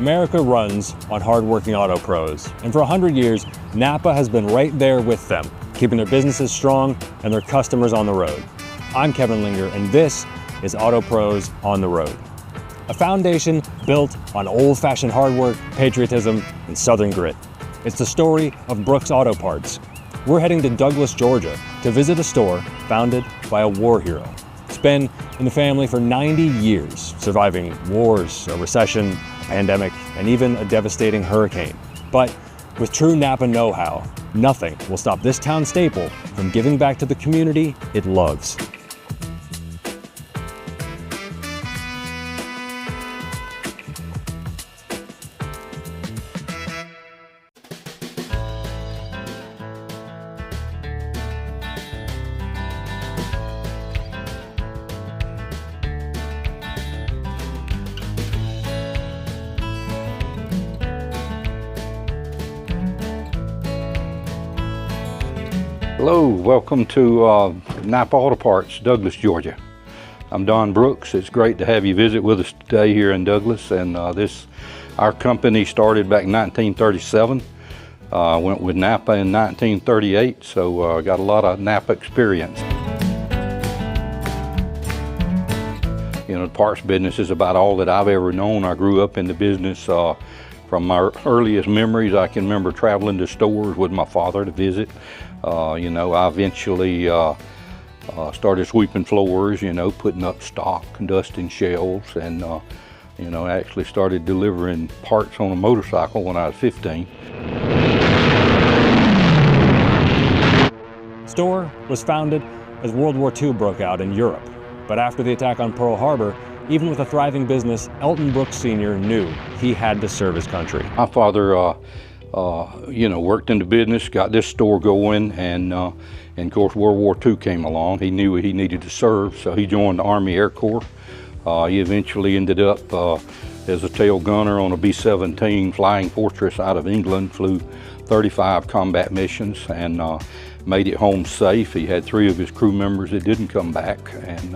America runs on hardworking auto pros, and for 100 years, NAPA has been right there with them, keeping their businesses strong and their customers on the road. I'm Kevin Linger, and this is Auto Pros on the Road. A foundation built on old-fashioned hard work, patriotism, and Southern grit. It's the story of Brooks Auto Parts. We're heading to Douglas, Georgia to visit a store founded by a war hero. It's been in the family for 90 years, surviving wars, a recession, a pandemic, and even a devastating hurricane. But with true NAPA know-how, nothing will stop this town staple from giving back to the community it loves. Hello, welcome to NAPA Auto Parts, Douglas, Georgia. I'm Don Brooks. It's great to have you visit with us today here in Douglas. And our company started back in 1937. Went with NAPA in 1938, so got a lot of NAPA experience. You know, the parts business is about all that I've ever known. I grew up in the business. From my earliest memories, I can remember traveling to stores with my father to visit. You know, I eventually started sweeping floors, you know, putting up stock and dusting shelves, and you know, I actually started delivering parts on a motorcycle when I was 15. The store was founded as World War II broke out in Europe. But after the attack on Pearl Harbor, even with a thriving business, Elton Brooks Sr. knew he had to serve his country. My father, you know, worked in the business, got this store going, and of course World War II came along. He knew he needed to serve, so he joined the Army Air Corps. He eventually ended up as a tail gunner on a B-17 Flying Fortress out of England, flew 35 combat missions, and made it home safe. He had 3 of his crew members that didn't come back, and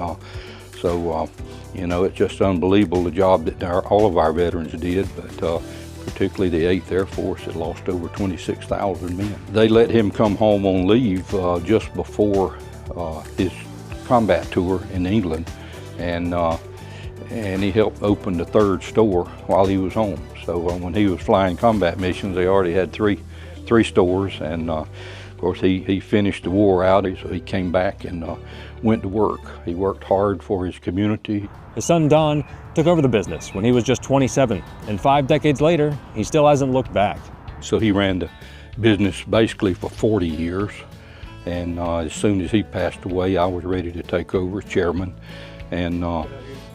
so you know, it's just unbelievable the job that all of our veterans did, but particularly the 8th Air Force that lost over 26,000 men. They let him come home on leave just before his combat tour in England, and he helped open the 3rd store while he was home. So when he was flying combat missions, they already had three stores, and of course he finished the war out, so he came back and went to work. He worked hard for his community. His son Don took over the business when he was just 27, and 5 decades later, he still hasn't looked back. So he ran the business basically for 40 years, and as soon as he passed away, I was ready to take over as chairman, and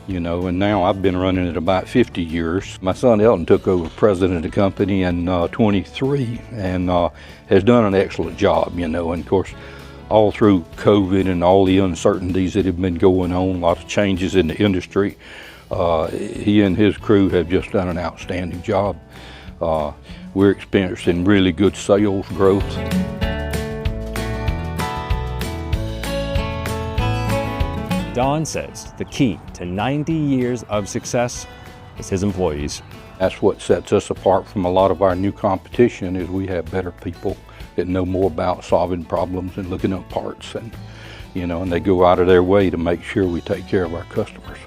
you know, and now I've been running it about 50 years. My son Elton took over president of the company in 23, and has done an excellent job, you know, and of course, all through COVID and all the uncertainties that have been going on, lots of changes in the industry, he and his crew have just done an outstanding job. We're experiencing really good sales growth. Don says the key to 90 years of success is his employees. That's what sets us apart from a lot of our new competition, is we have better people that know more about solving problems and looking up parts, and you know, and they go out of their way to make sure we take care of our customers.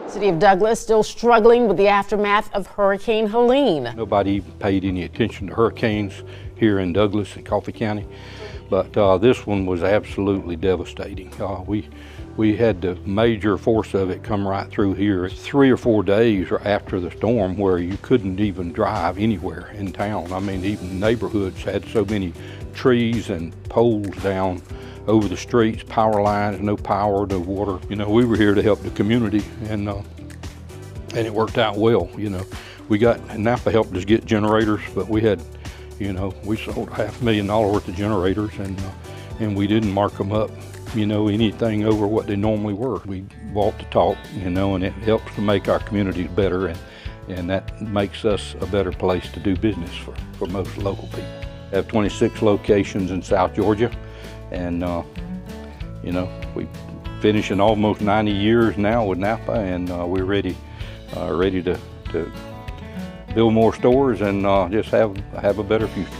City of Douglas still struggling with the aftermath of Hurricane Helene. Nobody paid any attention to hurricanes here in Douglas and Coffee County, but this one was absolutely devastating. We had the major force of it come right through here 3 or 4 days after the storm, where you couldn't even drive anywhere in town. I mean, even neighborhoods had so many trees and poles down over the streets, power lines, no power, no water. You know, we were here to help the community, and it worked out well. You know, NAPA helped us get generators, but we had, you know, we sold $500,000 worth of generators, and we didn't mark them up, you know, anything over what they normally were. We walk the talk, you know, and it helps to make our communities better, and that makes us a better place to do business for most local people. We have 26 locations in South Georgia, and you know, we finishing almost 90 years now with NAPA, and we're ready ready to build more stores and just have a better future.